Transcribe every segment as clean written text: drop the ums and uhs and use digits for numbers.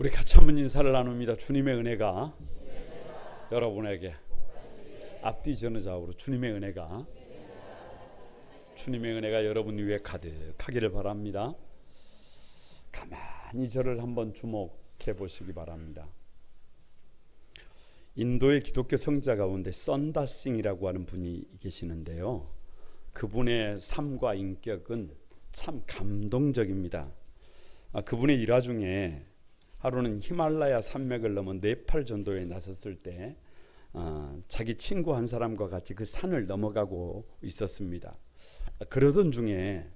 우리 같이 한번 인사를 나눕니다. 주님의 은혜가 여러분에게 앞뒤 전후좌우로 주님의 은혜가 여러분 위에 가득하기를 바랍니다. 가만히 저를 한번 주목해 보시기 바랍니다. 인도의 기독교 성자 가운데 선다싱이라고 하는 분이 계시는데요, 그분의 삶과 인격은 참 감동적입니다. 그분의 일화 중에 하루는 히말라야 산맥을 넘어 네팔 전도에 나섰을 때 자기 친구 한 사람과 같이 그 산을 넘어가고 있었습니다. 그러던 중에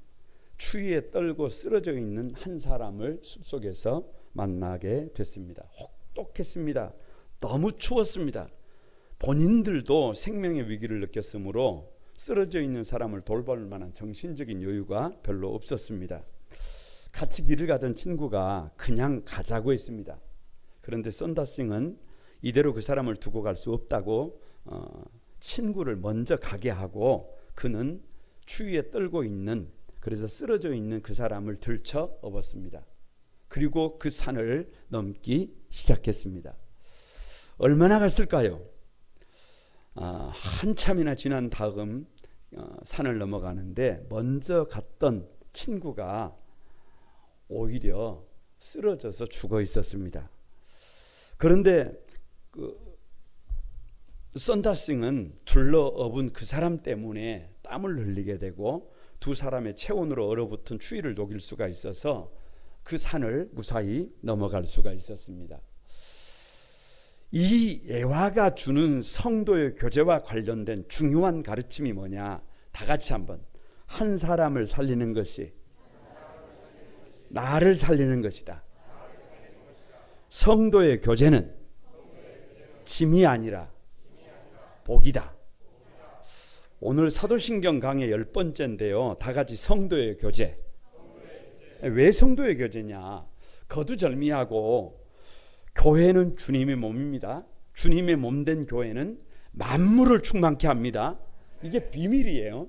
추위에 떨고 쓰러져 있는 한 사람을 숲속에서 만나게 됐습니다. 혹독했습니다. 너무 추웠습니다. 본인들도 생명의 위기를 느꼈으므로 쓰러져 있는 사람을 돌볼 만한 정신적인 여유가 별로 없었습니다. 같이 길을 가던 친구가 그냥 가자고 했습니다. 그런데 선다싱은 이대로 그 사람을 두고 갈 수 없다고 친구를 먼저 가게 하고, 그는 추위에 떨고 있는, 그래서 쓰러져 있는 그 사람을 들쳐 업었습니다. 그리고 그 산을 넘기 시작했습니다. 얼마나 갔을까요? 한참이나 지난 다음 산을 넘어가는데 먼저 갔던 친구가 오히려 쓰러져서 죽어 있었습니다. 그런데 선다싱은 둘러업은 그 사람 때문에 땀을 흘리게 되고 두 사람의 체온으로 얼어붙은 추위를 녹일 수가 있어서 그 산을 무사히 넘어갈 수가 있었습니다. 이 예화가 주는 성도의 교제와 관련된 중요한 가르침이 뭐냐? 다 같이 한번. 한 사람을 살리는 것이 나를 살리는 것이다. 성도의 교제는 짐이 아니라 복이다. 오늘 사도신경 강의 10번째인데요. 다 같이 성도의 교제. 왜 성도의 교제냐? 거두절미하고 교회는 주님의 몸입니다. 주님의 몸된 교회는 만물을 충만케 합니다. 이게 비밀이에요.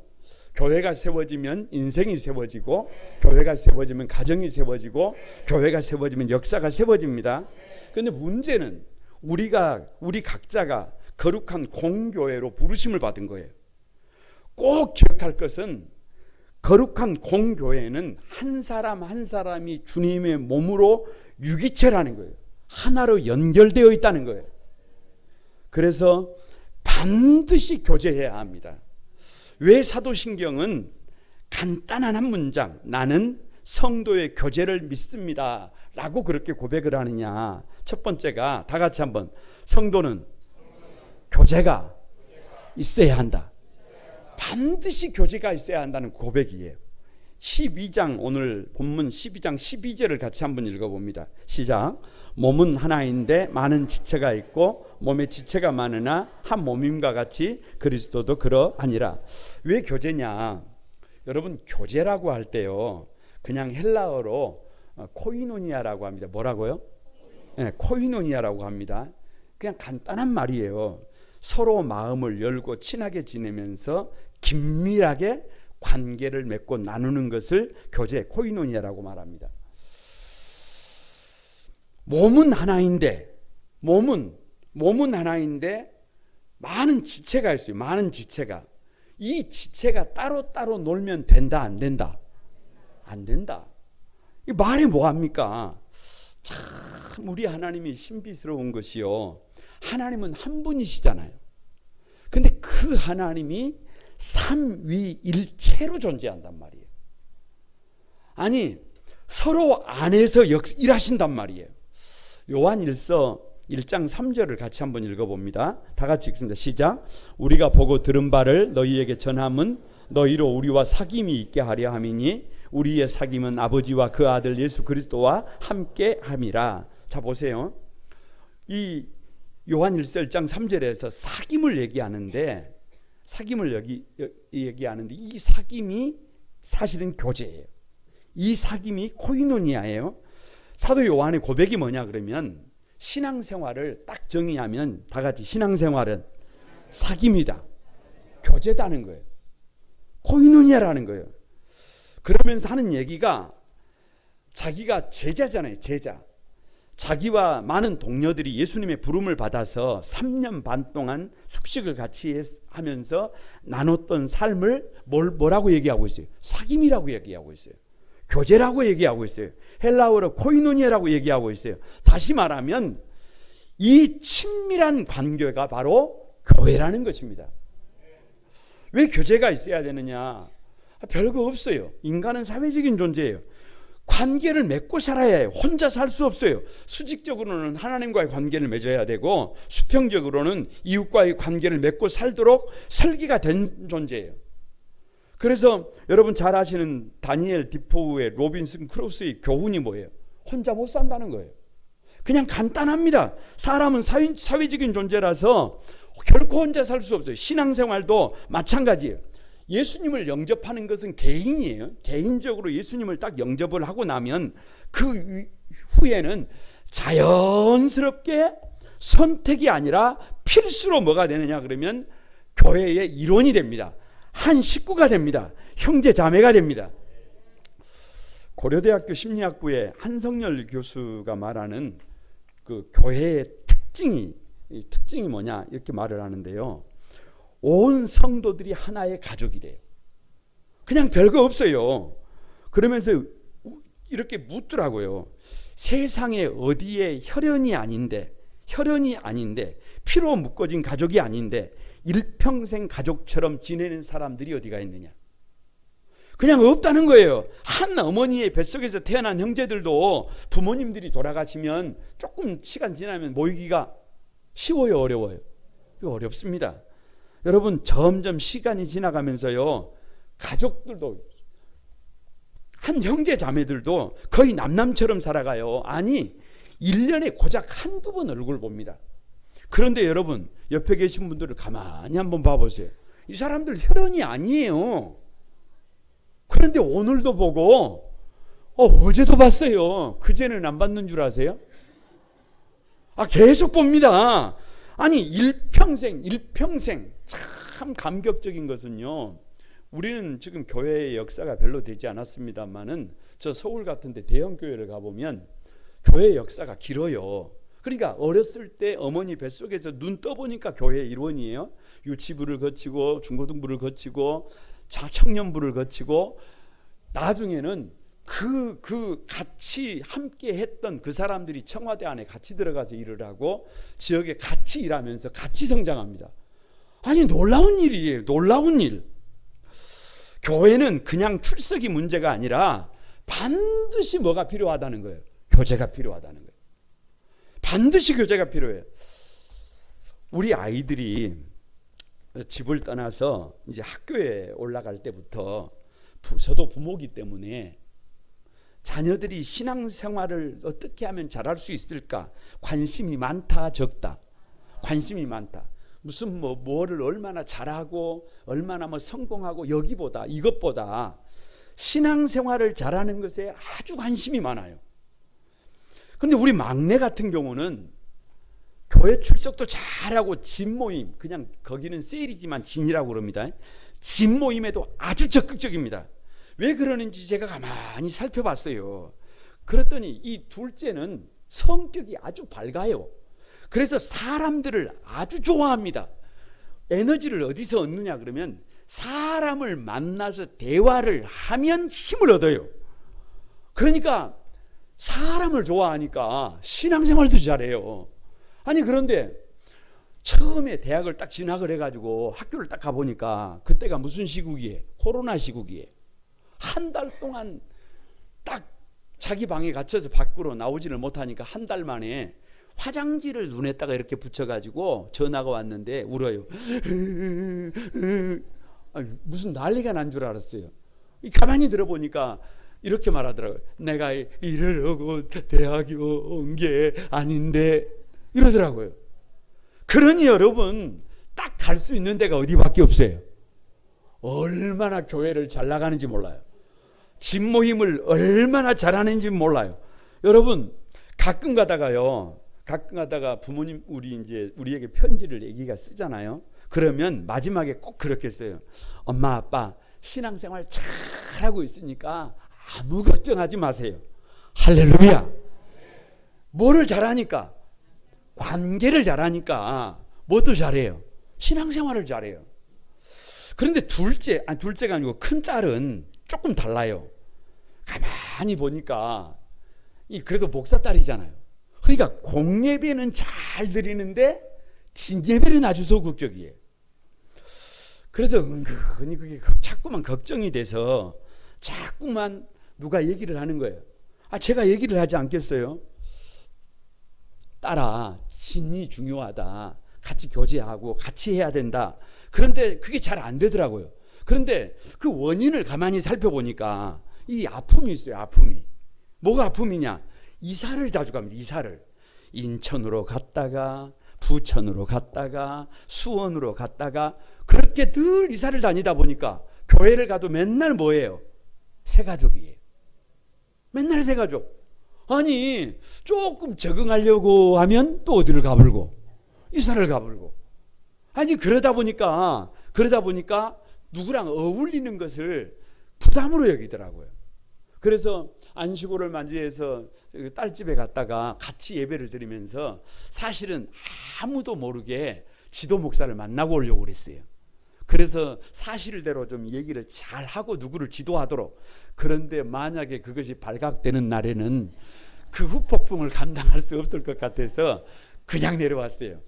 교회가 세워지면 인생이 세워지고, 교회가 세워지면 가정이 세워지고, 교회가 세워지면 역사가 세워집니다. 그런데 문제는 우리 각자가 거룩한 공교회로 부르심을 받은 거예요. 꼭 기억할 것은 거룩한 공교회는 한 사람 한 사람이 주님의 몸으로 유기체라는 거예요. 하나로 연결되어 있다는 거예요. 그래서 반드시 교제해야 합니다. 왜 사도신경은 간단한 한 문장, 나는 성도의 교제를 믿습니다 라고 그렇게 고백을 하느냐? 첫 번째가 다 같이 한번, 성도는 교제가 있어야 한다. 반드시 교제가 있어야 한다는 고백이에요. 12장, 오늘 본문 12장 12절을 같이 한번 읽어봅니다. 시작. 몸은 하나인데 많은 지체가 있고 몸에 지체가 많으나 한 몸임과 같이 그리스도도 그러하니라. 왜 교제냐? 여러분, 교제라고 할 때요, 그냥 헬라어로 코이노니아라고 합니다. 뭐라고요? 네, 코이노니아라고 합니다. 그냥 간단한 말이에요. 서로 마음을 열고 친하게 지내면서 긴밀하게 관계를 맺고 나누는 것을 교제, 코이노니아라고 말합니다. 몸은 하나인데 많은 지체가 있어요. 많은 지체가. 이 지체가 따로따로 놀면 된다, 안 된다? 안 된다. 이 말이 뭐합니까? 참 우리 하나님이 신비스러운 것이요, 하나님은 한 분이시잖아요. 근데 그 하나님이 삼위일체로 존재한단 말이에요. 아니, 서로 안에서 일하신단 말이에요. 요한일서 1장 3절을 같이 한번 읽어봅니다. 다 같이 읽습니다. 시작. 우리가 보고 들은 바를 너희에게 전함은 너희로 우리와 사귐이 있게 하려 함이니 우리의 사귐은 아버지와 그 아들 예수 그리스도와 함께 함이라. 자, 보세요. 이 요한일서 1장 3절에서 사귐을 얘기하는데 이 사귐이 사실은 교제예요. 이 사귐이 코이노니아예요. 사도 요한의 고백이 뭐냐 그러면, 신앙생활을 딱 정의하면 다 같이 신앙생활은 사귐이다, 교제다는 거예요. 코이노니아라는 거예요. 그러면서 하는 얘기가 자기가 제자잖아요. 제자. 자기와 많은 동료들이 예수님의 부름을 받아서 3년 반 동안 숙식을 같이 하면서 나눴던 삶을 뭐라고 얘기하고 있어요? 사귐이라고 얘기하고 있어요. 교제라고 얘기하고 있어요. 헬라어로 코이노니아라고 얘기하고 있어요. 다시 말하면 이 친밀한 관계가 바로 교회라는 것입니다. 왜 교제가 있어야 되느냐? 별거 없어요. 인간은 사회적인 존재예요. 관계를 맺고 살아야 해요. 혼자 살 수 없어요. 수직적으로는 하나님과의 관계를 맺어야 되고 수평적으로는 이웃과의 관계를 맺고 살도록 설계가 된 존재예요. 그래서 여러분 잘 아시는 다니엘 디포우의 로빈슨 크루소의 교훈이 뭐예요? 혼자 못 산다는 거예요. 그냥 간단합니다. 사람은 사회적인 존재라서 결코 혼자 살 수 없어요. 신앙생활도 마찬가지예요. 예수님을 영접하는 것은 개인이에요. 개인적으로 예수님을 딱 영접을 하고 나면 그 후에는 자연스럽게 선택이 아니라 필수로 뭐가 되느냐 그러면 교회의 일원이 됩니다. 한 식구가 됩니다. 형제 자매가 됩니다. 고려대학교 심리학부의 한성열 교수가 말하는 그 교회의 특징이 뭐냐 이렇게 말을 하는데요. 온 성도들이 하나의 가족이래요. 그냥 별거 없어요. 그러면서 이렇게 묻더라고요. 세상에 어디에 혈연이 아닌데 피로 묶어진 가족이 아닌데 일평생 가족처럼 지내는 사람들이 어디가 있느냐. 그냥 없다는 거예요. 한 어머니의 뱃속에서 태어난 형제들도 부모님들이 돌아가시면 조금 시간 지나면 모이기가 쉬워요, 어려워요? 어렵습니다. 여러분 점점 시간이 지나가면서요 가족들도 한 형제 자매들도 거의 남남처럼 살아가요. 아니 1년에 고작 한두 번 얼굴 봅니다. 그런데 여러분 옆에 계신 분들을 가만히 한번 봐보세요. 이 사람들 혈연이 아니에요. 그런데 오늘도 보고 어제도 봤어요. 그제는 안 봤는 줄 아세요? 계속 봅니다. 아니 일평생 참 감격적인 것은요. 우리는 지금 교회의 역사가 별로 되지 않았습니다만은 저 서울 같은 데 대형 교회를 가보면 교회의 역사가 길어요. 그러니까 어렸을 때 어머니 뱃속에서 눈 떠보니까 교회의 일원이에요. 유치부를 거치고 중고등부를 거치고 청년부를 거치고 나중에는 그 같이 함께 했던 그 사람들이 청와대 안에 같이 들어가서 일을 하고 지역에 같이 일하면서 같이 성장합니다. 아니 놀라운 일이에요. 놀라운 일. 교회는 그냥 출석이 문제가 아니라 반드시 뭐가 필요하다는 거예요. 교제가 필요하다는 거예요. 반드시 교제가 필요해요. 우리 아이들이 집을 떠나서 이제 학교에 올라갈 때부터 저도 부모기 때문에 자녀들이 신앙생활을 어떻게 하면 잘할 수 있을까 관심이 많다 적다. 관심이 많다. 무슨 뭐를 얼마나 잘하고 얼마나 성공하고 이것보다 신앙생활을 잘하는 것에 아주 관심이 많아요. 그런데 우리 막내 같은 경우는 교회 출석도 잘하고 진 모임, 그냥 거기는 세일이지만 진이라고 그럽니다. 진 모임에도 아주 적극적입니다. 왜 그러는지 제가 가만히 살펴봤어요. 그랬더니 이 둘째는 성격이 아주 밝아요. 그래서 사람들을 아주 좋아합니다. 에너지를 어디서 얻느냐 그러면 사람을 만나서 대화를 하면 힘을 얻어요. 그러니까 사람을 좋아하니까 신앙생활도 잘해요. 아니 그런데 처음에 대학을 딱 진학을 해가지고 학교를 딱 가보니까 그때가 무슨 시국이에요? 코로나 시국이에요. 한 달 동안 딱 자기 방에 갇혀서 밖으로 나오지를 못하니까 한 달 만에 화장지를 눈에다가 이렇게 붙여가지고 전화가 왔는데 울어요. 무슨 난리가 난 줄 알았어요. 가만히 들어보니까 이렇게 말하더라고요. 내가 이러려고 대학에 온 게 아닌데 이러더라고요. 그러니 여러분 딱 갈 수 있는 데가 어디밖에 없어요. 얼마나 교회를 잘 나가는지 몰라요. 집 모임을 얼마나 잘하는지 몰라요. 여러분 가끔 가다가 부모님 우리에게 편지를 애기가 쓰잖아요. 그러면 마지막에 꼭 그렇게 써요. 엄마 아빠 신앙생활 잘하고 있으니까 아무 걱정하지 마세요. 할렐루야. 뭐를 잘하니까? 관계를 잘하니까 뭐도 잘해요? 신앙생활을 잘해요. 그런데 둘째가 아니고 큰 딸은 조금 달라요. 가만히 보니까 그래도 목사 딸이잖아요. 그러니까 공예배는 잘 드리는데 진예배는 아주 소극적이에요. 그래서 은근히 그게 자꾸만 걱정이 돼서 자꾸만 누가 얘기를 하는 거예요. 제가 얘기를 하지 않겠어요? 딸아, 진이 중요하다. 같이 교제하고 같이 해야 된다. 그런데 그게 잘 안 되더라고요. 그런데 그 원인을 가만히 살펴보니까 이 아픔이 있어요. 아픔이. 뭐가 아픔이냐? 이사를 자주 갑니다. 이사를. 인천으로 갔다가 부천으로 갔다가 수원으로 갔다가 그렇게 늘 이사를 다니다 보니까 교회를 가도 맨날 뭐예요? 새가족이에요. 맨날 새가족. 아니 조금 적응하려고 하면 또 어디를 가불고 이사를 가불고. 아니 그러다 보니까 누구랑 어울리는 것을 부담으로 여기더라고요. 그래서 안식오를 맞이해서 딸집에 갔다가 같이 예배를 드리면서 사실은 아무도 모르게 지도 목사를 만나고 오려고 그랬어요. 그래서 사실대로 좀 얘기를 잘 하고 누구를 지도하도록. 그런데 만약에 그것이 발각되는 날에는 그 후폭풍을 감당할 수 없을 것 같아서 그냥 내려왔어요.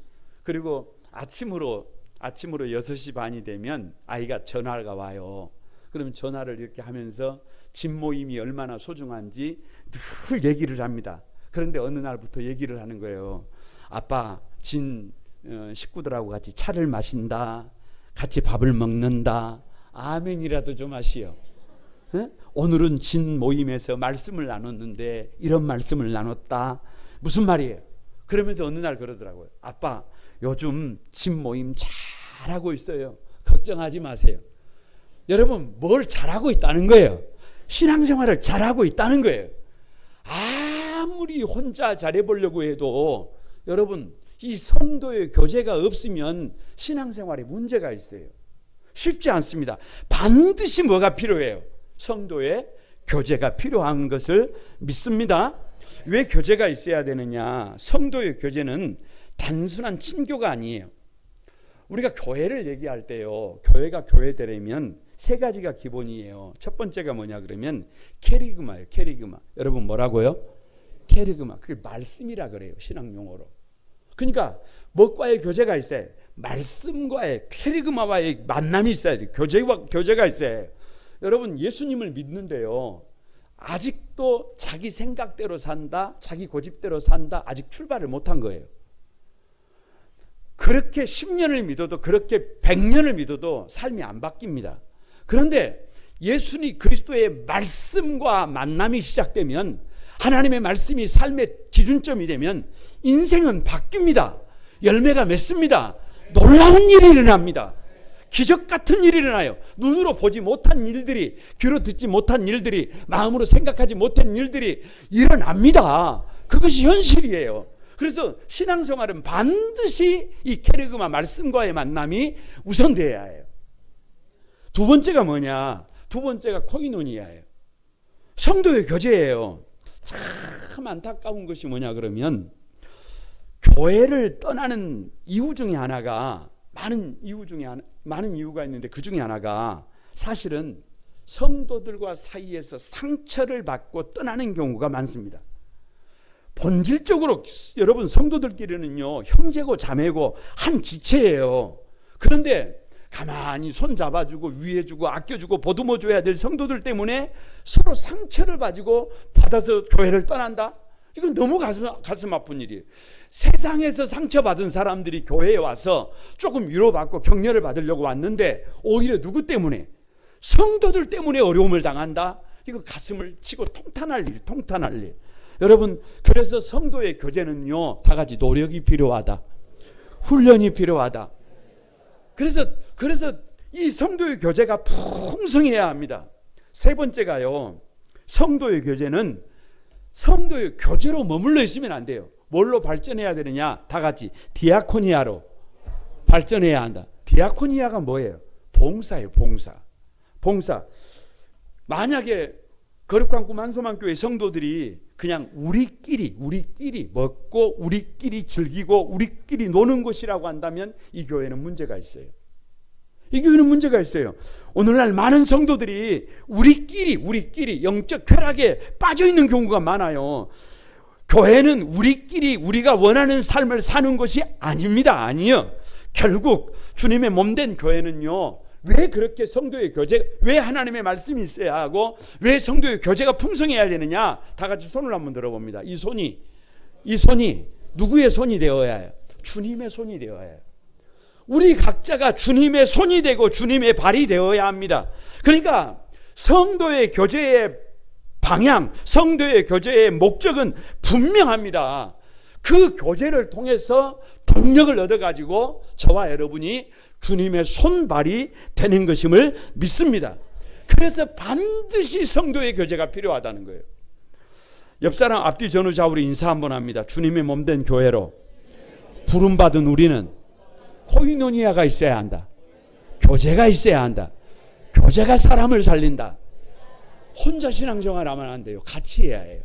그리고 아침으로 6시 반이 되면 아이가 전화가 와요. 그러면 전화를 이렇게 하면서 집 모임이 얼마나 소중한지 늘 얘기를 합니다. 그런데 어느 날부터 얘기를 하는 거예요. 아빠, 진 식구들하고 같이 차를 마신다. 같이 밥을 먹는다. 아멘이라도 좀 하시오. 오늘은 진 모임에서 말씀을 나눴는데 이런 말씀을 나눴다. 무슨 말이에요? 그러면서 어느 날 그러더라고요. 아빠, 요즘 진 모임 잘하고 있어요. 걱정하지 마세요. 여러분, 뭘 잘하고 있다는 거예요? 신앙생활을 잘하고 있다는 거예요. 아무리 혼자 잘해보려고 해도 여러분, 이 성도의 교제가 없으면 신앙생활에 문제가 있어요. 쉽지 않습니다. 반드시 뭐가 필요해요? 성도의 교제가 필요한 것을 믿습니다. 왜 교제가 있어야 되느냐? 성도의 교제는 단순한 친교가 아니에요. 우리가 교회를 얘기할 때요, 교회가 교회되려면 세 가지가 기본이에요. 첫 번째가 뭐냐 그러면 캐리그마예요. 캐리그마. 여러분 뭐라고요? 캐리그마. 그게 말씀이라 그래요. 신앙 용어로. 그러니까 뭐과의 교제가 있어요. 말씀과의 캐리그마와의 만남이 있어야 돼요. 교제가 있어야 해요. 여러분 예수님을 믿는데요, 아직도 자기 생각대로 산다, 자기 고집대로 산다, 아직 출발을 못한 거예요. 그렇게 10년을 믿어도, 그렇게 100년을 믿어도 삶이 안 바뀝니다. 그런데 예수님 그리스도의 말씀과 만남이 시작되면, 하나님의 말씀이 삶의 기준점이 되면 인생은 바뀝니다. 열매가 맺습니다. 놀라운 일이 일어납니다. 기적 같은 일이 일어나요. 눈으로 보지 못한 일들이, 귀로 듣지 못한 일들이, 마음으로 생각하지 못한 일들이 일어납니다. 그것이 현실이에요. 그래서 신앙생활은 반드시 이 캐리그마 말씀과의 만남이 우선되어야 해요. 두 번째가 뭐냐? 두 번째가 코이노니아예요. 성도의 교제예요. 참 안타까운 것이 뭐냐 그러면, 교회를 떠나는 이유 중에 하나가, 많은 이유가 있는데 그 중에 하나가 사실은 성도들과 사이에서 상처를 받고 떠나는 경우가 많습니다. 본질적으로 여러분 성도들끼리는요, 형제고 자매고 한 지체예요. 그런데 가만히 손 잡아주고 위해주고 아껴주고 보듬어줘야 될 성도들 때문에 서로 상처를 받아서 교회를 떠난다? 이건 너무 가슴 아픈 일이에요. 세상에서 상처받은 사람들이 교회에 와서 조금 위로받고 격려를 받으려고 왔는데 오히려 누구 때문에? 성도들 때문에 어려움을 당한다? 이거 가슴을 치고 통탄할 일. 여러분, 그래서 성도의 교제는요, 다 같이 노력이 필요하다. 훈련이 필요하다. 그래서 이 성도의 교제가 풍성해야 합니다. 세 번째가요, 성도의 교제는 성도의 교제로 머물러 있으면 안 돼요. 뭘로 발전해야 되느냐? 다 같이 디아코니아로 발전해야 한다. 디아코니아가 뭐예요? 봉사예요. 봉사. 만약에 거룩한 꿈 한소망교회 성도들이 그냥 우리끼리 먹고 우리끼리 즐기고 우리끼리 노는 곳이라고 한다면 이 교회는 문제가 있어요. 이 교회는 문제가 있어요. 오늘날 많은 성도들이 우리끼리 영적 쾌락에 빠져 있는 경우가 많아요. 교회는 우리가 원하는 삶을 사는 것이 아닙니다. 아니요. 결국 주님의 몸된 교회는요, 왜 그렇게 성도의 교제, 왜 하나님의 말씀이 있어야 하고 왜 성도의 교제가 풍성해야 되느냐? 다 같이 손을 한번 들어봅니다. 이 손이 누구의 손이 되어야 해요? 주님의 손이 되어야 해요. 우리 각자가 주님의 손이 되고 주님의 발이 되어야 합니다. 그러니까 성도의 교제의 방향, 성도의 교제의 목적은 분명합니다. 그 교제를 통해서 동력을 얻어가지고 저와 여러분이 주님의 손발이 되는 것임을 믿습니다. 그래서 반드시 성도의 교제가 필요하다는 거예요. 옆사람 앞뒤 전후 좌우로 인사 한번 합니다. 주님의 몸된 교회로 부름받은 우리는 코이노니아가 있어야 한다. 교제가 있어야 한다. 교제가 사람을 살린다. 혼자 신앙생활하면 안 돼요. 같이 해야 해요.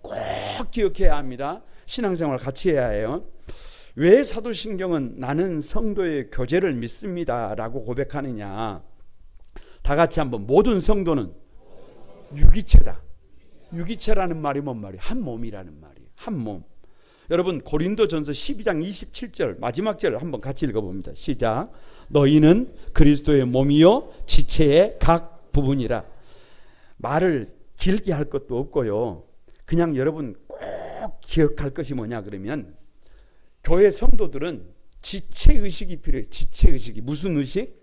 꼭 기억해야 합니다. 신앙생활 같이 해야 해요. 왜 사도신경은 나는 성도의 교제를 믿습니다 라고 고백하느냐? 다 같이 한번. 모든 성도는 유기체다. 유기체라는 말이 뭔 말이에요? 한 몸이라는 말이에요. 한 몸. 여러분 고린도전서 12장 27절 마지막 절을 한번 같이 읽어봅니다. 시작. 너희는 그리스도의 몸이요 지체의 각 부분이라. 말을 길게 할 것도 없고요. 그냥 여러분 꼭 기억할 것이 뭐냐 그러면 교회 성도들은 지체의식이 필요해요. 지체의식이. 무슨 의식?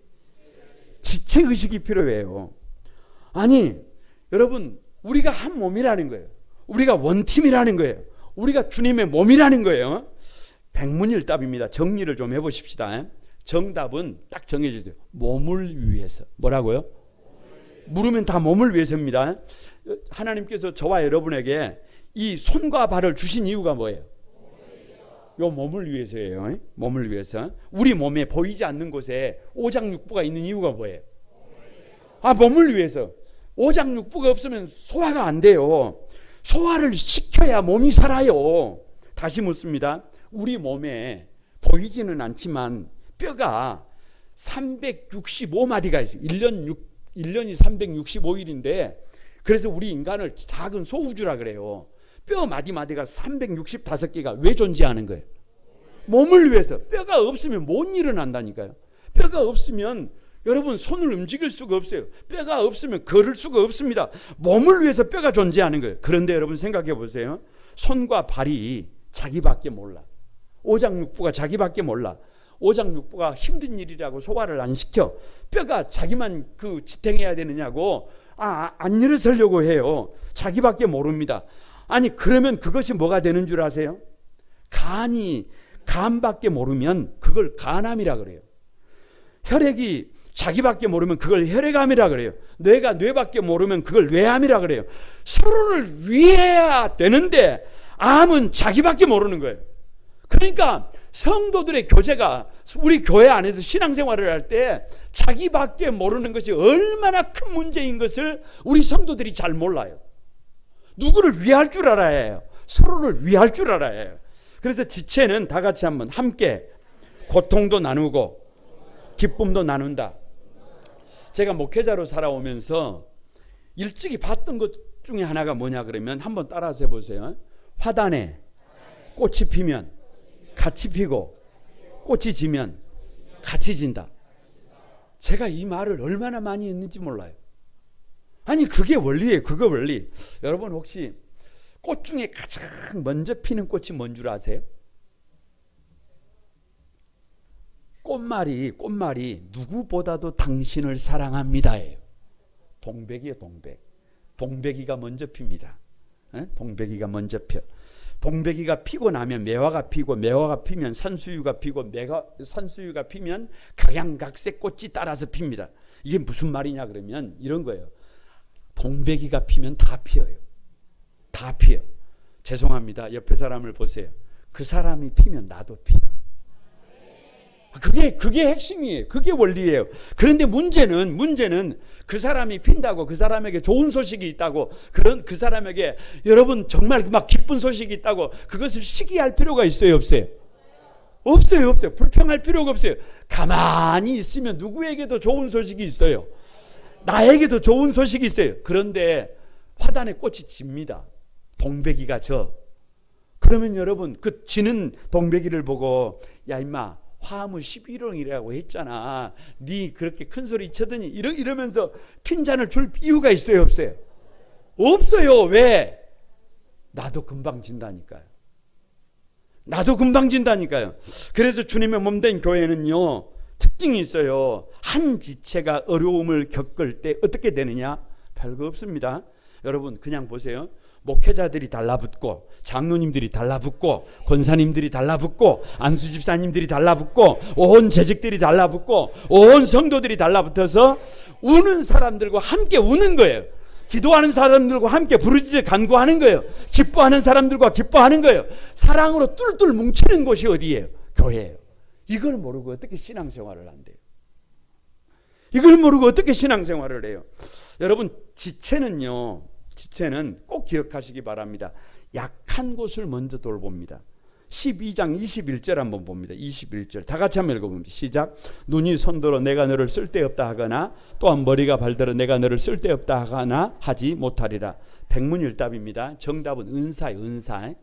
지체의식이 필요해요. 아니 여러분 우리가 한 몸이라는 거예요. 우리가 원팀이라는 거예요. 우리가 주님의 몸이라는 거예요. 백문일답입니다. 정리를 좀 해보십시다. 정답은 딱 정해주세요. 몸을 위해서. 뭐라고요? 물으면 다 몸을 위해서입니다. 하나님께서 저와 여러분에게 이 손과 발을 주신 이유가 뭐예요? 요 몸을 위해서예요. 몸을 위해서. 우리 몸에 보이지 않는 곳에 오장육부가 있는 이유가 뭐예요? 몸을 위해서. 오장육부가 없으면 소화가 안 돼요. 소화를 시켜야 몸이 살아요. 다시 묻습니다. 우리 몸에 보이지는 않지만 뼈가 365마디가 있어요. 1년이 365일인데 그래서 우리 인간을 작은 소우주라 그래요. 뼈 마디마디가 365개가 왜 존재하는 거예요? 몸을 위해서. 뼈가 없으면 못 일어난다니까요. 뼈가 없으면 여러분 손을 움직일 수가 없어요. 뼈가 없으면 걸을 수가 없습니다. 몸을 위해서 뼈가 존재하는 거예요. 그런데 여러분 생각해 보세요. 손과 발이 자기밖에 몰라. 오장육부가 자기밖에 몰라. 오장육부가 힘든 일이라고 소화를 안 시켜. 뼈가 자기만 지탱해야 되느냐고 안 일어서려고 해요. 자기밖에 모릅니다. 아니 그러면 그것이 뭐가 되는 줄 아세요? 간밖에 모르면 그걸 간암이라 그래요. 혈액이 자기밖에 모르면 그걸 혈액암이라 그래요. 뇌가 뇌밖에 모르면 그걸 뇌암이라 그래요. 서로를 위해야 되는데 암은 자기밖에 모르는 거예요. 그러니까 성도들의 교제가 우리 교회 안에서 신앙생활을 할 때 자기밖에 모르는 것이 얼마나 큰 문제인 것을 우리 성도들이 잘 몰라요. 누구를 위할 줄 알아야 해요. 서로를 위할 줄 알아야 해요. 그래서 지체는 다 같이 한번 함께 고통도 나누고 기쁨도 나눈다. 제가 목회자로 살아오면서 일찍이 봤던 것 중에 하나가 뭐냐 그러면 한번 따라서 해보세요. 화단에 꽃이 피면 같이 피고 꽃이 지면 같이 진다. 제가 이 말을 얼마나 많이 했는지 몰라요. 아니 그게 원리예요. 그거 원리. 여러분 혹시 꽃 중에 가장 먼저 피는 꽃이 뭔 줄 아세요? 꽃말이 누구보다도 당신을 사랑합니다예요. 동백이에요. 동백이가 먼저 핍니다. 동백이가 먼저 펴. 동백이가 피고 나면 매화가 피고 매화가 피면 산수유가 피고 산수유가 피면 각양각색 꽃이 따라서 핍니다. 이게 무슨 말이냐 그러면 이런 거예요. 동백이가 피면 다 피어요. 다 피어. 죄송합니다. 옆에 사람을 보세요. 그 사람이 피면 나도 피어. 그게 핵심이에요. 그게 원리예요. 그런데 문제는 그 사람이 핀다고, 그 사람에게 좋은 소식이 있다고, 그 사람에게 여러분 정말 막 기쁜 소식이 있다고 그것을 시기할 필요가 있어요, 없어요? 없어요. 불평할 필요가 없어요. 가만히 있으면 누구에게도 좋은 소식이 있어요. 나에게도 좋은 소식이 있어요. 그런데 화단에 꽃이 집니다. 동백이가 져. 그러면 여러분 그 지는 동백이를 보고, 야 임마 화물 11호이라고 했잖아. 네 그렇게 큰 소리 쳐더니 이러면서 핀잔을 줄 이유가 있어요, 없어요? 없어요. 왜? 나도 금방 진다니까요. 그래서 주님의 몸된 교회는요, 특징이 있어요. 한 지체가 어려움을 겪을 때 어떻게 되느냐? 별거 없습니다. 여러분 그냥 보세요. 목회자들이 달라붙고, 장로님들이 달라붙고, 권사님들이 달라붙고, 안수집사님들이 달라붙고, 온 재직들이 달라붙고, 온 성도들이 달라붙어서 우는 사람들과 함께 우는 거예요. 기도하는 사람들과 함께 부르짖어 간구하는 거예요. 기뻐하는 사람들과 기뻐하는 거예요. 사랑으로 뚫뚫 뭉치는 곳이 어디예요? 교회예요. 이걸 모르고 어떻게 신앙생활을 한대요? 이걸 모르고 어떻게 신앙생활을 해요? 여러분 지체는 꼭 기억하시기 바랍니다. 약한 곳을 먼저 돌봅니다. 12장 21절 한번 봅니다. 21절 다 같이 한번 읽어봅니다. 시작. 눈이 손들어 내가 너를 쓸데없다 하거나, 또한 머리가 발들어 내가 너를 쓸데없다 하거나 하지 못하리라. 백문일답입니다. 정답은 은사예요. 은사.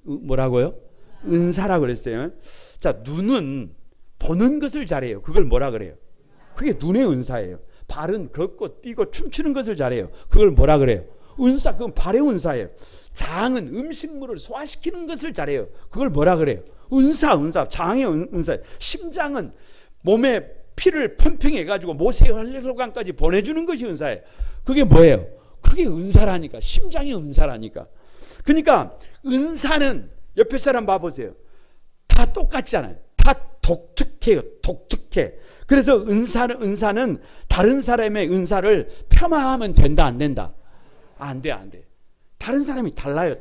뭐라고요? 은사라고 그랬어요. 자, 눈은 보는 것을 잘해요. 그걸 뭐라 그래요? 그게 눈의 은사예요. 발은 걷고 뛰고 춤추는 것을 잘해요. 그걸 뭐라 그래요? 은사. 그건 발의 은사예요. 장은 음식물을 소화시키는 것을 잘해요. 그걸 뭐라 그래요? 은사. 장의 은사. 심장은 몸에 피를 펌핑해가지고 모세혈관까지 보내주는 것이 은사예요. 그게 뭐예요? 그게 은사라니까. 심장이 은사라니까. 그러니까 은사는 옆에 사람 봐보세요. 다 똑같잖아요. 다 독특해요. 독특해. 그래서 은사는 다른 사람의 은사를 폄하하면 된다, 안 된다? 안 돼. 다른 사람이 달라요.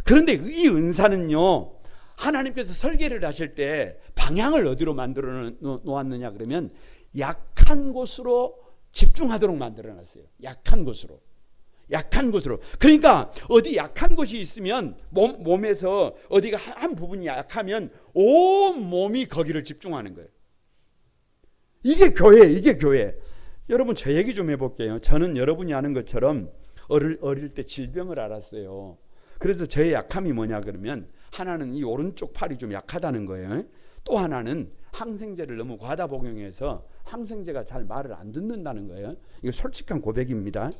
그런데 이 은사는요, 하나님께서 설계를 하실 때 방향을 어디로 만들어 놓았느냐 그러면 약한 곳으로 집중하도록 만들어 놨어요. 약한 곳으로. 그러니까 어디 약한 곳이 있으면 몸에서 어디가 한 부분이 약하면 온 몸이 거기를 집중하는 거예요. 이게 교회. 여러분 저 얘기 좀 해볼게요. 저는 여러분이 아는 것처럼 어릴 때 질병을 알았어요. 그래서 저의 약함이 뭐냐 그러면, 하나는 이 오른쪽 팔이 좀 약하다는 거예요. 또 하나는 항생제를 너무 과다 복용해서 항생제가 잘 말을 안 듣는다는 거예요. 이거 솔직한 고백입니다.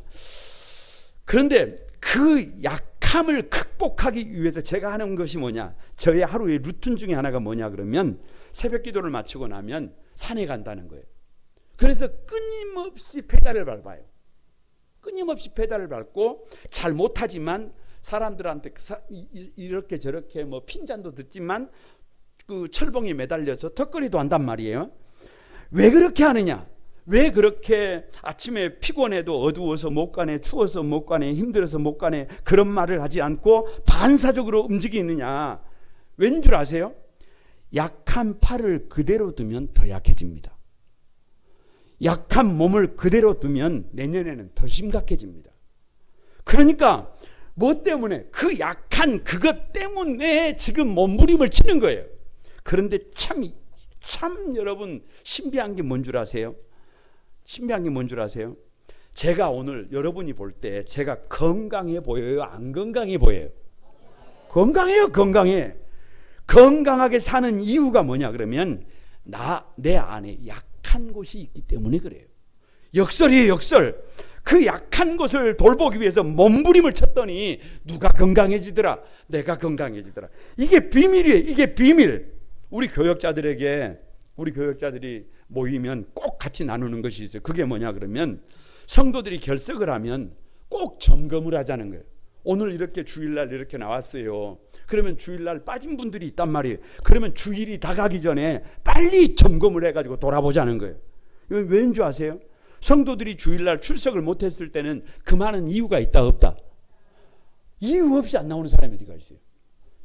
그런데 그 약함을 극복하기 위해서 제가 하는 것이 뭐냐, 저의 하루의 루틴 중에 하나가 뭐냐 그러면, 새벽 기도를 마치고 나면 산에 간다는 거예요. 그래서 끊임없이 페달을 밟아요. 페달을 밟고, 잘 못하지만 사람들한테 이렇게 저렇게 뭐 핀잔도 듣지만 그 철봉에 매달려서 턱걸이도 한단 말이에요. 왜 그렇게 하느냐? 왜 그렇게 아침에 피곤해도 어두워서 못 가네, 추워서 못 가네, 힘들어서 못 가네, 그런 말을 하지 않고 반사적으로 움직이느냐? 왠 줄 아세요? 약한 팔을 그대로 두면 더 약해집니다. 약한 몸을 그대로 두면 내년에는 더 심각해집니다. 그러니까 뭐 때문에? 그 약한 그것 때문에 지금 몸부림을 치는 거예요. 그런데 참 여러분 신비한 게 뭔 줄 아세요? 제가 오늘 여러분이 볼 때 제가 건강해 보여요? 안 건강해 보여요? 건강해요. 건강하게 사는 이유가 뭐냐 그러면, 내 안에 약한 곳이 있기 때문에 그래요. 역설이에요. 그 약한 곳을 돌보기 위해서 몸부림을 쳤더니 누가 건강해지더라? 내가 건강해지더라. 이게 비밀이에요. 이게 비밀. 우리 교역자들이 모이면 꼭 같이 나누는 것이 있어요. 그게 뭐냐 그러면, 성도들이 결석을 하면 꼭 점검을 하자는 거예요. 오늘 이렇게 주일날 이렇게 나왔어요. 그러면 주일날 빠진 분들이 있단 말이에요. 그러면 주일이 다가기 전에 빨리 점검을 해가지고 돌아보자는 거예요. 이건 왜인 줄 아세요? 성도들이 주일날 출석을 못했을 때는 그 많은 이유가 있다 없다? 이유 없이 안 나오는 사람이 어디가 있어요?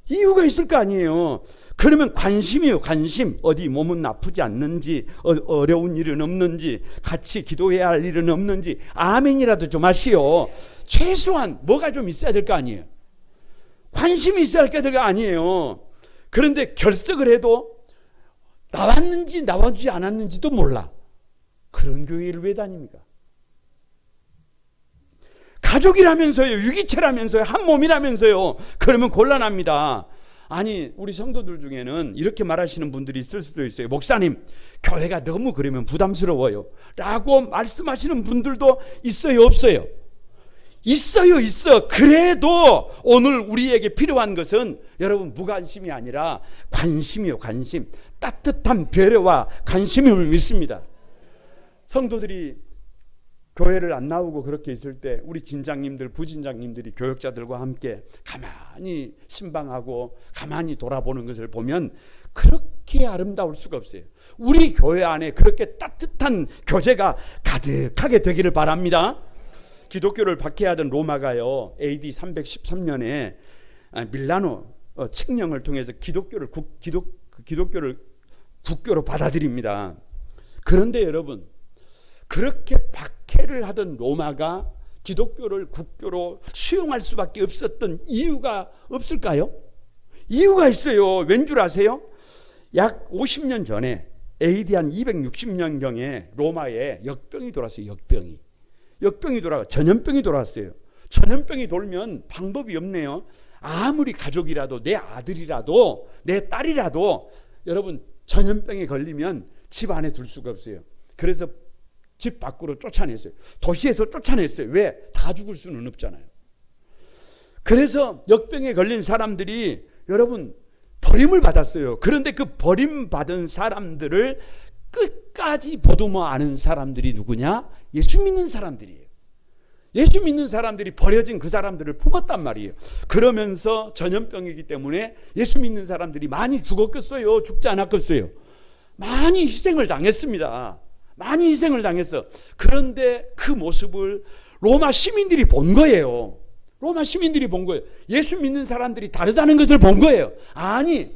이유가 있을 거 아니에요. 그러면 관심이요, 관심. 어디 몸은 아프지 않는지, 어려운 일은 없는지, 같이 기도해야 할 일은 없는지, 아멘이라도 좀 하시오. 최소한 뭐가 좀 있어야 될 거 아니에요. 관심이 있어야 될 거 아니에요. 그런데 결석을 해도 나왔는지 나와주지 않았는지도 몰라. 그런 교회를 왜 다닙니까? 가족이라면서요, 유기체라면서요, 한 몸이라면서요. 그러면 곤란합니다. 아니, 우리 성도들 중에는 이렇게 말하시는 분들이 있을 수도 있어요. 목사님, 교회가 너무 그러면 부담스러워요 라고 말씀하시는 분들도 있어요, 없어요? 있어요, 있어. 그래도 오늘 우리에게 필요한 것은 여러분 무관심이 아니라 관심이요, 관심. 따뜻한 배려와 관심임을 믿습니다. 성도들이 교회를 안 나오고 그렇게 있을 때 우리 진장님들, 부진장님들이 교역자들과 함께 가만히 신방하고 가만히 돌아보는 것을 보면 그렇게 아름다울 수가 없어요. 우리 교회 안에 그렇게 따뜻한 교제가 가득하게 되기를 바랍니다. 기독교를 박해하던 로마가요, AD 313년에 밀라노 칙령을 통해서 기독교를 국교로 받아들입니다. 그런데 여러분, 그렇게 박해를 하던 로마가 기독교를 국교로 수용할 수밖에 없었던 이유가 없을까요? 이유가 있어요. 왠 줄 아세요? 약 50년 전에 AD 한 260년경에 로마에 역병이 돌았어요. 역병이 돌아가 전염병이 돌았어요. 전염병이 돌면 방법이 없네요. 아무리 가족이라도, 내 아들이라도, 내 딸이라도 여러분 전염병에 걸리면 집 안에 둘 수가 없어요. 그래서 집 밖으로 쫓아냈어요. 도시에서 쫓아냈어요. 왜? 다 죽을 수는 없잖아요. 그래서 역병에 걸린 사람들이 여러분 버림을 받았어요. 그런데 그 버림받은 사람들을 끝까지 보듬어 안은 사람들이 누구냐? 예수 믿는 사람들이에요. 예수 믿는 사람들이 버려진 그 사람들을 품었단 말이에요. 그러면서 전염병이기 때문에 예수 믿는 사람들이 많이 죽었겠어요? 죽지 않았겠어요? 많이 희생을 당했습니다. 많이 희생을 당했어. 그런데 그 모습을 로마 시민들이 본 거예요. 로마 시민들이 본 거예요. 예수 믿는 사람들이 다르다는 것을 본 거예요. 아니,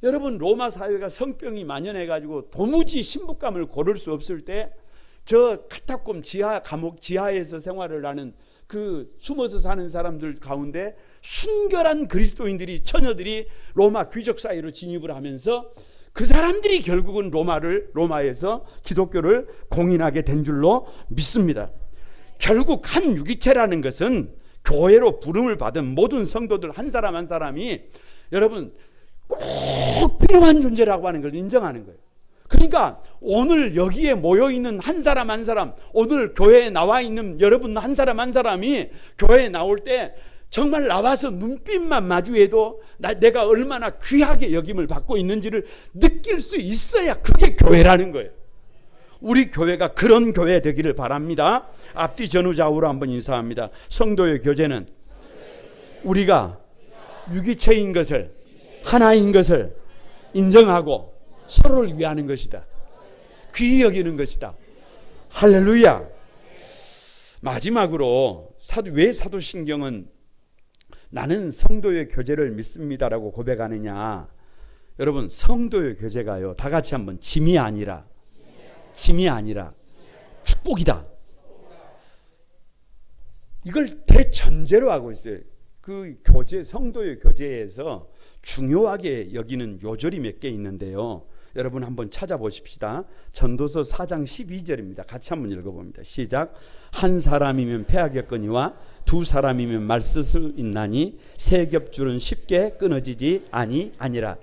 여러분 로마 사회가 성병이 만연해가지고 도무지 신부감을 고를 수 없을 때 저 카타콤 감옥 지하에서 생활을 하는 그 숨어서 사는 사람들 가운데 순결한 그리스도인들이, 처녀들이 로마 귀족 사회로 진입을 하면서 그 사람들이 결국은 로마에서 기독교를 공인하게 된 줄로 믿습니다. 결국 한 유기체라는 것은 교회로 부름을 받은 모든 성도들 한 사람 한 사람이 여러분 꼭 필요한 존재라고 하는 걸 인정하는 거예요. 그러니까 오늘 여기에 모여있는 한 사람 한 사람, 오늘 교회에 나와 있는 여러분 한 사람 한 사람이 교회에 나올 때 정말 나와서 눈빛만 마주해도 내가 얼마나 귀하게 여김을 받고 있는지를 느낄 수 있어야 그게 교회라는 거예요. 우리 교회가 그런 교회 되기를 바랍니다. 앞뒤 전후좌우로 한번 인사합니다. 성도의 교제는 우리가 유기체인 것을, 하나인 것을 인정하고 서로를 위하는 것이다. 귀히 여기는 것이다. 할렐루야. 마지막으로 왜 사도신경은 나는 성도의 교제를 믿습니다라고 고백하느냐. 여러분 성도의 교제가요, 다 같이 한번 짐이 아니라 축복이다. 이걸 대전제로 하고 있어요. 그 교제, 성도의 교제에서 중요하게 여기는 요절이 몇 개 있는데요. 여러분 한번 찾아보십시다. 전도서 4장 12절입니다. 같이 한번 읽어봅니다. 시작. 한 사람이면 패하겠거니와 두 사람이면 말쓸 수 있나니 세 겹줄은 쉽게 끊어지지 아니라.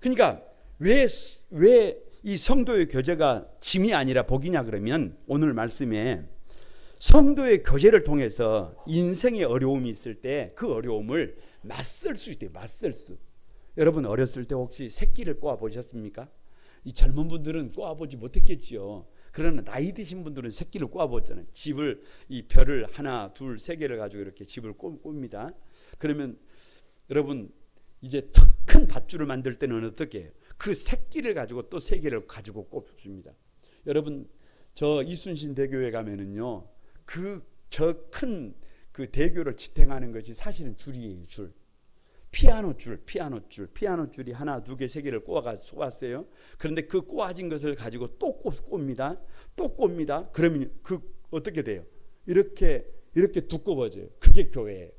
그러니까 왜 이 성도의 교제가 짐이 아니라 복이냐 그러면 오늘 말씀에 성도의 교제를 통해서 인생의 어려움이 있을 때 그 어려움을 맞설 수 있대요. 맞설 수. 여러분 어렸을 때 혹시 새끼를 꼬아 보셨습니까? 이 젊은 분들은 꼬아 보지 못했겠지요. 그러나 나이 드신 분들은 새끼를 꼬아 보잖아요. 집을, 이 별을 하나 둘 세 개를 가지고 이렇게 집을 꼽니다. 그러면 여러분 이제 더 큰 밧줄을 만들 때는 어떻게 해요? 그 새끼를 가지고 또 세 개를 가지고 꼽습니다. 여러분 저 이순신 대교에 가면은요, 저 큰 그 대교를 지탱하는 것이 사실은 줄이에요. 피아노 줄이 하나, 두 개, 세 개를 꼬았어요. 그런데 그 꼬아진 것을 가지고 또 꼽니다. 그러면 그 어떻게 돼요? 이렇게 두꺼워져요. 그게 교회예요.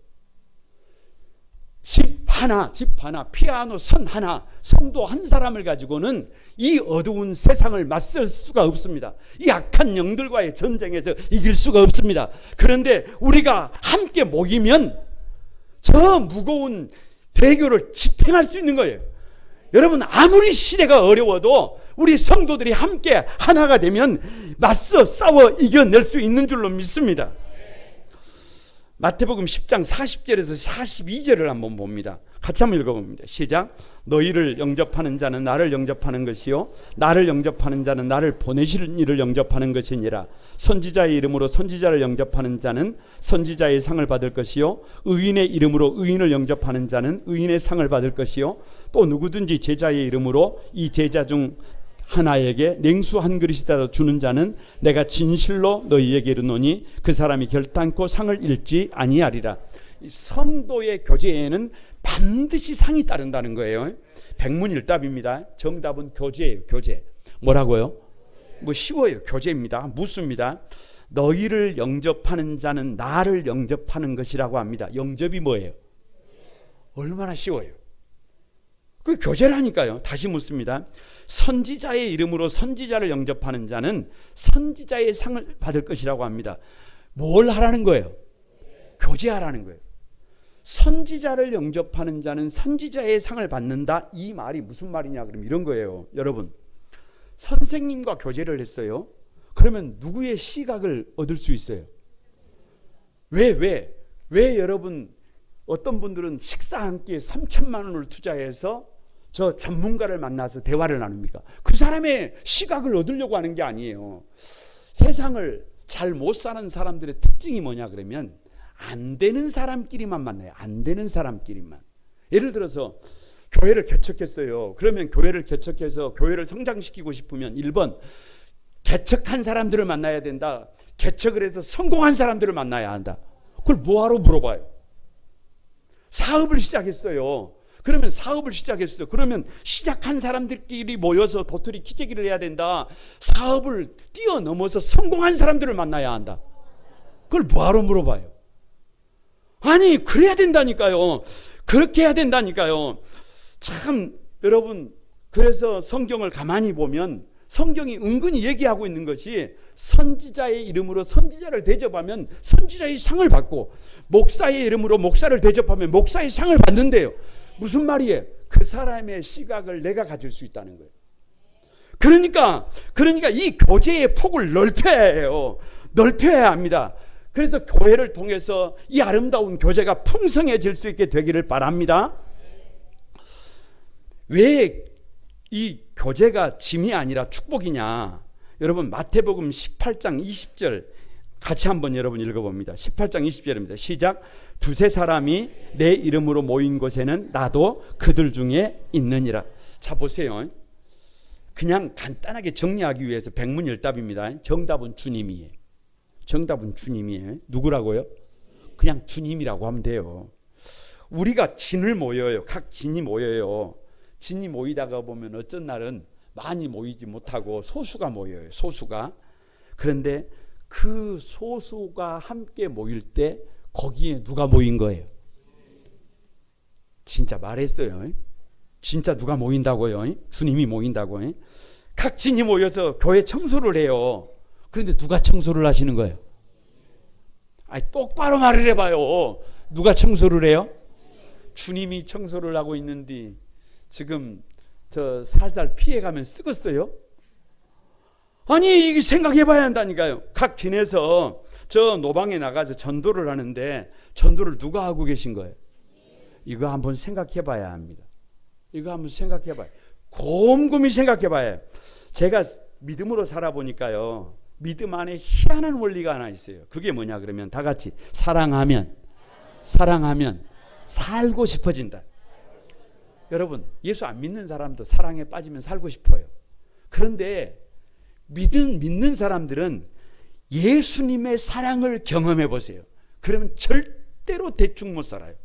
집 하나, 피아노 선 하나, 성도 한 사람을 가지고는 이 어두운 세상을 맞설 수가 없습니다. 이 악한 영들과의 전쟁에서 이길 수가 없습니다. 그런데 우리가 함께 모이면 저 무거운 대교를 지탱할 수 있는 거예요. 여러분, 아무리 시대가 어려워도 우리 성도들이 함께 하나가 되면 맞서 싸워 이겨낼 수 있는 줄로 믿습니다. 마태복음 10장 40절에서 42절을 한번 봅니다. 같이 한번 읽어봅니다. 시작. 너희를 영접하는 자는 나를 영접하는 것이요 나를 영접하는 자는 나를 보내실 이를 영접하는 것이니라. 선지자의 이름으로 선지자를 영접하는 자는 선지자의 상을 받을 것이요 의인의 이름으로 의인을 영접하는 자는 의인의 상을 받을 것이요 또 누구든지 제자의 이름으로 이 제자 중 하나에게 냉수 한 그릇이라도 주는 자는 내가 진실로 너희에게 이르노니 그 사람이 결단코 상을 잃지 아니하리라. 성도의 교제에는 반드시 상이 따른다는 거예요. 백문일답입니다. 정답은 교제예요. 교제. 뭐라고요? 뭐 쉬워요. 교제입니다. 묻습니다. 너희를 영접하는 자는 나를 영접하는 것이라고 합니다. 영접이 뭐예요? 얼마나 쉬워요. 그 교제라니까요. 다시 묻습니다. 선지자의 이름으로 선지자를 영접하는 자는 선지자의 상을 받을 것이라고 합니다. 뭘 하라는 거예요? 교제하라는 거예요. 선지자를 영접하는 자는 선지자의 상을 받는다. 이 말이 무슨 말이냐 그러면 이런 거예요. 여러분, 선생님과 교제를 했어요. 그러면 누구의 시각을 얻을 수 있어요? 왜 여러분, 어떤 분들은 식사 한 끼에 3천만 원을 투자해서 저 전문가를 만나서 대화를 나눕니까? 그 사람의 시각을 얻으려고 하는 게 아니에요. 세상을 잘 못 사는 사람들의 특징이 뭐냐 그러면 안 되는 사람끼리만 만나요. 안 되는 사람끼리만. 예를 들어서 교회를 개척했어요. 그러면 교회를 개척해서 교회를 성장시키고 싶으면 1번 개척한 사람들을 만나야 된다. 개척을 해서 성공한 사람들을 만나야 한다. 그걸 뭐하러 물어봐요? 사업을 시작했어요. 그러면 사업을 시작했어요. 그러면 시작한 사람들끼리 모여서 도토리 키재기를 해야 된다. 사업을 뛰어넘어서 성공한 사람들을 만나야 한다. 그걸 뭐하러 물어봐요? 아니, 그래야 된다니까요. 그렇게 해야 된다니까요. 참 여러분, 그래서 성경을 가만히 보면 성경이 은근히 얘기하고 있는 것이 선지자의 이름으로 선지자를 대접하면 선지자의 상을 받고 목사의 이름으로 목사를 대접하면 목사의 상을 받는데요. 무슨 말이에요? 그 사람의 시각을 내가 가질 수 있다는 거예요. 그러니까 이 교제의 폭을 넓혀야 해요. 넓혀야 합니다. 그래서 교회를 통해서 이 아름다운 교제가 풍성해질 수 있게 되기를 바랍니다. 왜 이 교제가 짐이 아니라 축복이냐? 여러분, 마태복음 18장 20절 같이 한번 여러분 읽어봅니다. 18장 20절입니다. 시작. 두세 사람이 내 이름으로 모인 곳에는 나도 그들 중에 있느니라. 자, 보세요. 그냥 간단하게 정리하기 위해서 백문일답입니다. 정답은 주님이에요. 정답은 주님이에요. 누구라고요? 그냥 주님이라고 하면 돼요. 우리가 진을 모여요. 각 진이 모여요. 진이 모이다가 보면 어쩐 날은 많이 모이지 못하고 소수가 모여요. 소수가. 그런데 그 소수가 함께 모일 때 거기에 누가 모인 거예요? 진짜 말했어요. 진짜 누가 모인다고요? 주님이 모인다고요? 각 진이 모여서 교회 청소를 해요. 그런데 누가 청소를 하시는 거예요? 아니, 똑바로 말을 해봐요. 누가 청소를 해요? 주님이 청소를 하고 있는데 지금 저 살살 피해가면 쓰겠어요? 아니, 이게 생각해봐야 한다니까요. 각 진에서 저 노방에 나가서 전도를 하는데 전도를 누가 하고 계신 거예요? 이거 한번 생각해봐야 합니다. 이거 한번 생각해봐요. 곰곰이 생각해봐야 해요. 제가 믿음으로 살아보니까요, 믿음 안에 희한한 원리가 하나 있어요. 그게 뭐냐 그러면 다 같이 사랑하면 살고 싶어진다. 여러분, 예수 안 믿는 사람도 사랑에 빠지면 살고 싶어요. 그런데 믿는 사람들은 예수님의 사랑을 경험해 보세요. 그러면 절대로 대충 못 살아요.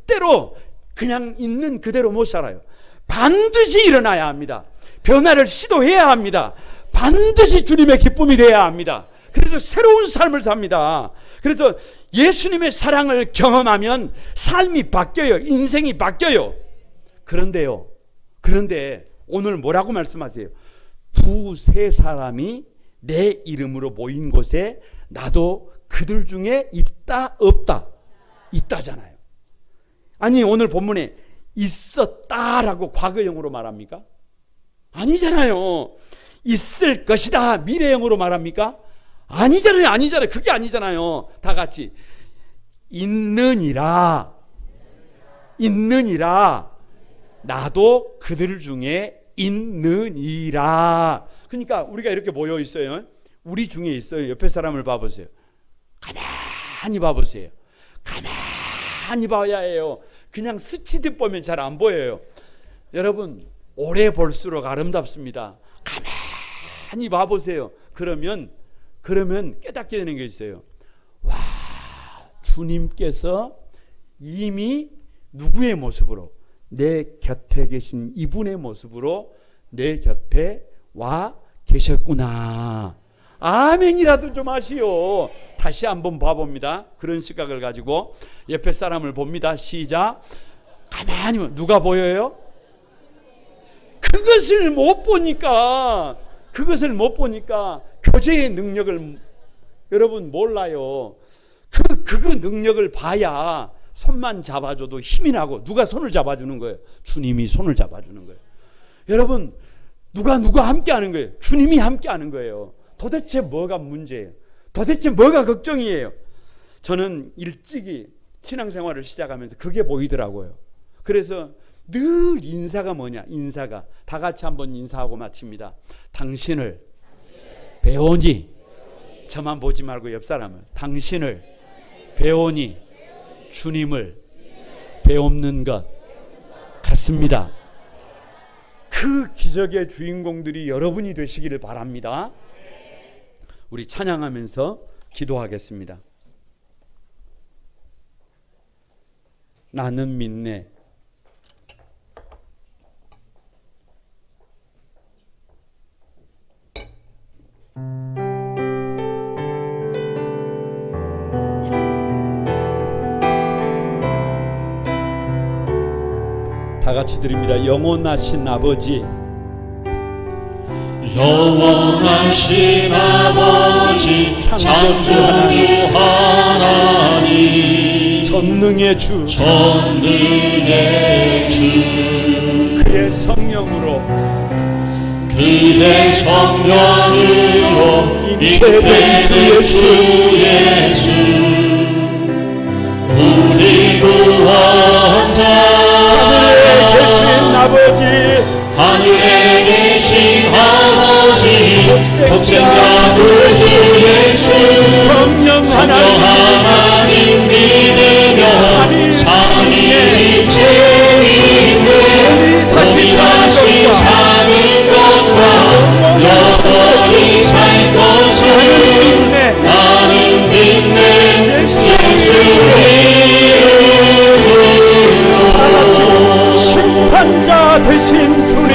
절대로 그냥 있는 그대로 못 살아요. 반드시 일어나야 합니다. 변화를 시도해야 합니다. 반드시 주님의 기쁨이 되어야 합니다. 그래서 새로운 삶을 삽니다. 그래서 예수님의 사랑을 경험하면 삶이 바뀌어요. 인생이 바뀌어요. 그런데 오늘 뭐라고 말씀하세요? 두세 사람이 내 이름으로 모인 곳에 나도 그들 중에 있다 없다? 있다잖아요. 아니 오늘 본문에 있었다라고 과거형으로 말합니까? 아니잖아요. 있을 것이다 미래형으로 말합니까? 아니잖아요. 그게 아니잖아요. 다 같이 있느니라 나도 그들 중에 있느니라. 그러니까 우리가 이렇게 모여 있어요. 우리 중에 있어요. 옆에 사람을 봐보세요. 가만히 봐보세요. 가만히 봐야 해요. 그냥 스치듯 보면 잘 안 보여요. 여러분 오래 볼수록 아름답습니다. 가만히 봐보세요. 그러면 깨닫게 되는 게 있어요. 와, 주님께서 이미 누구의 모습으로? 내 곁에 계신 이분의 모습으로 내 곁에 와 계셨구나. 아멘이라도 좀 하시오. 다시 한번 봐봅니다. 그런 시각을 가지고 옆에 사람을 봅니다. 시작. 가만히 누가 보여요? 그것을 못 보니까 교제의 능력을 여러분 몰라요. 그 능력을 봐야 손만 잡아줘도 힘이 나고. 누가 손을 잡아주는 거예요? 주님이 손을 잡아주는 거예요. 여러분 누가 함께 하는 거예요? 주님이 함께 하는 거예요. 도대체 뭐가 문제예요? 도대체 뭐가 걱정이에요? 저는 일찍이 신앙생활을 시작하면서 그게 보이더라고요. 그래서 늘 인사가 뭐냐? 인사가 다 같이 한번 인사하고 마칩니다. 당신을 배우니, 저만 보지 말고 옆 사람을, 당신을 배우니 주님을 배우는 것 같습니다. 그 기적의 주인공들이 여러분이 되시기를 바랍니다. 우리 찬양하면서 기도하겠습니다. 나는 믿네. 다 같이 드립니다. 영원하신 아버지, 영원하신 아버지, 창조주 하나님, 전능의 주, 그의 성령으로 잉태된 주 예수, 우리 구원자, 하늘에 계신 아버지, 독생자 구주 예수, 성령 하나님 믿으며 삼위일체 믿네. 몸이 다시 사는 것과 영원히 살 것을 나는 믿네. 예수의 심판자 되신 주님,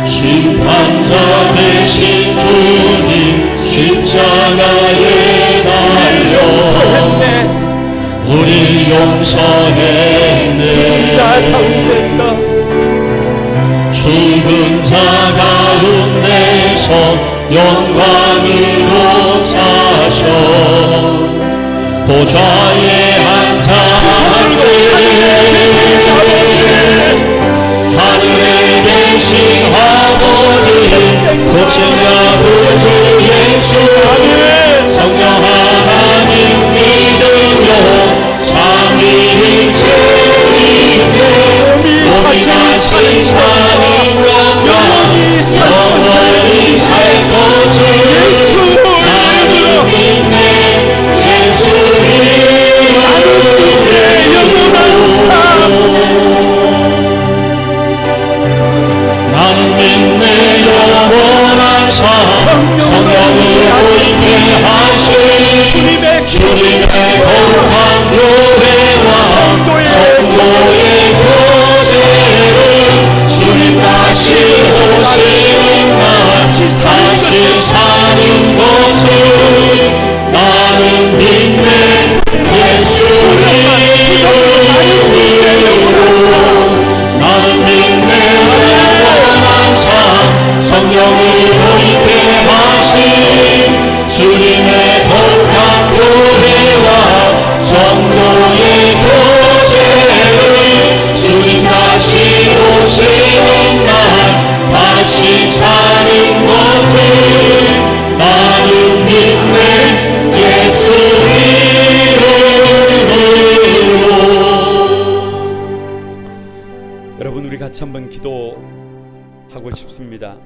심판자 되신 주님, 십자가에 달려 우리 용서했네. 죽은 자 가운데서 영광으로 사셔 보좌에 앉았네. 하늘에 계신 아버지, 독생자 구주 예수, 성령 하나님 믿으며 삼위일체 믿네. 몸이 다시 사는 것과 영원히 살 것을 나는 믿네. 예수 이름으로 같이 한번 기도하고 싶습니다.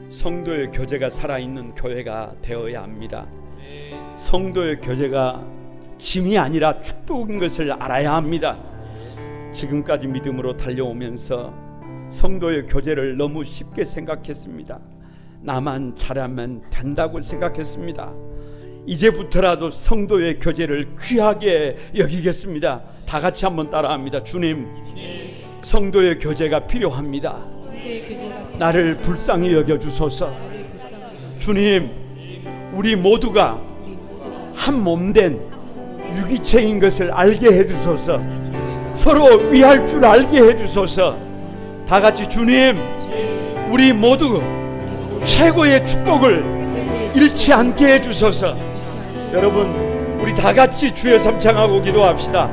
성도의 교제가 살아있는 교회가 되어야 합니다. 성도의 교제가 짐이 아니라 축복인 것을 알아야 합니다. 지금까지 믿음으로 달려오면서 성도의 교제를 너무 쉽게 생각했습니다. 나만 잘하면 된다고 생각했습니다. 이제부터라도 성도의 교제를 귀하게 여기겠습니다. 다 같이 한번 따라합니다. 주님, 성도의 교제가 필요합니다. 나를 불쌍히 여겨주소서. 주님, 우리 모두가 한 몸된 유기체인 것을 알게 해주소서. 서로 위할 줄 알게 해주소서. 다 같이 주님, 우리 모두 최고의 축복을 잃지 않게 해주소서. 여러분, 우리 다 같이 주여 삼창하고 기도합시다.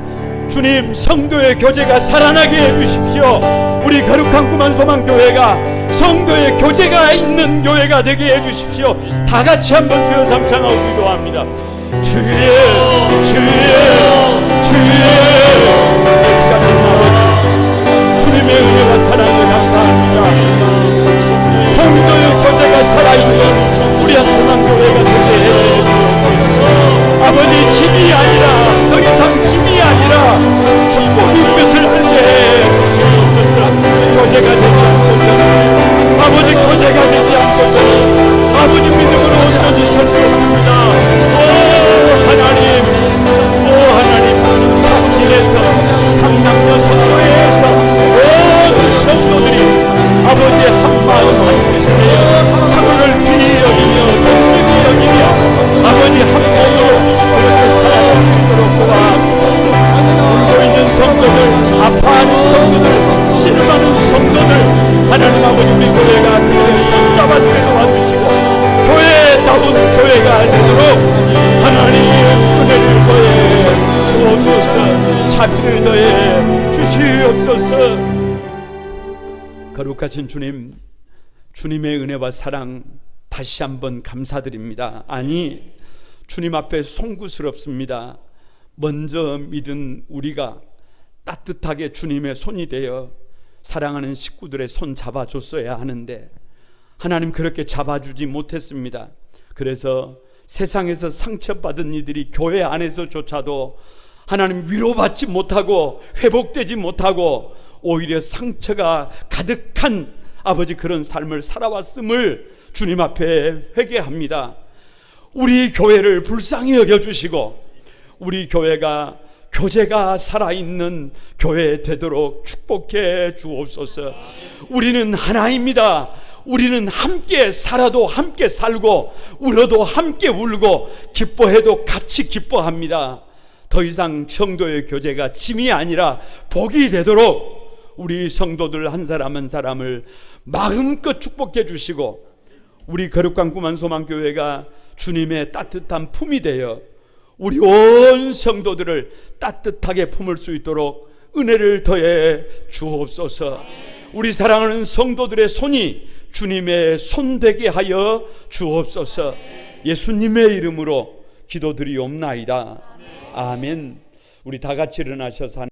주님, 성도의 교제가 살아나게 해주십시오. 우리 거룩한 구만소망교회가 성도의 교제가 있는 교회가 되게 해주십시오. 다 같이 한번 주여 삼창하고 기도합니다. 주여, 주여, 주여. 주님의 은혜와 사랑을 감사합니다. 성도의 교제가 살아있는 우리 한소망교회가 되게 해주십시오. 아버지, 짐이 아니라, 더 이상 짐이 아니라 축복인 것을 알게 해주시옵소서. 교제가 되지 않고서, 아버지 교제가 되지 않고서 아버지 믿음으로 온전히 설 수 없습니다. 오 하나님, 오 하나님, 각 길에서, 각 남녀 성도회에서 모든 성도들이 아버지 한 마음 한 뜻이며 서로를 귀히 여기며 동등히 여기며 아버지 한 몸으로 그렇게 살아갈 수 있도록 도와주옵소서. 울고 있는 성도들, 아파하는 성도들, 신음하는 성도들, 하나님 아버지 우리 교회가 그들을 붙잡아주게 도와주시고 교회다운 교회가 되도록 하나님 은혜를 더해 주옵소서. 자비를 더해 주시옵소서. 거룩하신 주님, 주님의 은혜와 사랑 다시 한번 감사드립니다. 아니, 주님 앞에 송구스럽습니다. 먼저 믿은 우리가 따뜻하게 주님의 손이 되어 사랑하는 식구들의 손 잡아줬어야 하는데 하나님 그렇게 잡아주지 못했습니다. 그래서 세상에서 상처받은 이들이 교회 안에서조차도 하나님 위로받지 못하고 회복되지 못하고 오히려 상처가 가득한 아버지 그런 삶을 살아왔음을 주님 앞에 회개합니다. 우리 교회를 불쌍히 여겨주시고 우리 교회가 교제가 살아있는 교회 되도록 축복해 주옵소서. 우리는 하나입니다. 우리는 함께 살아도 함께 살고 울어도 함께 울고 기뻐해도 같이 기뻐합니다. 더 이상 성도의 교제가 짐이 아니라 복이 되도록 우리 성도들 한 사람 한 사람을 마음껏 축복해 주시고 우리 거룩한 구만소망교회가 주님의 따뜻한 품이 되어 우리 온 성도들을 따뜻하게 품을 수 있도록 은혜를 더해 주옵소서. 우리 사랑하는 성도들의 손이 주님의 손 되게 하여 주옵소서. 예수님의 이름으로 기도드리옵나이다. 아멘. 우리 다 같이 일어나셔서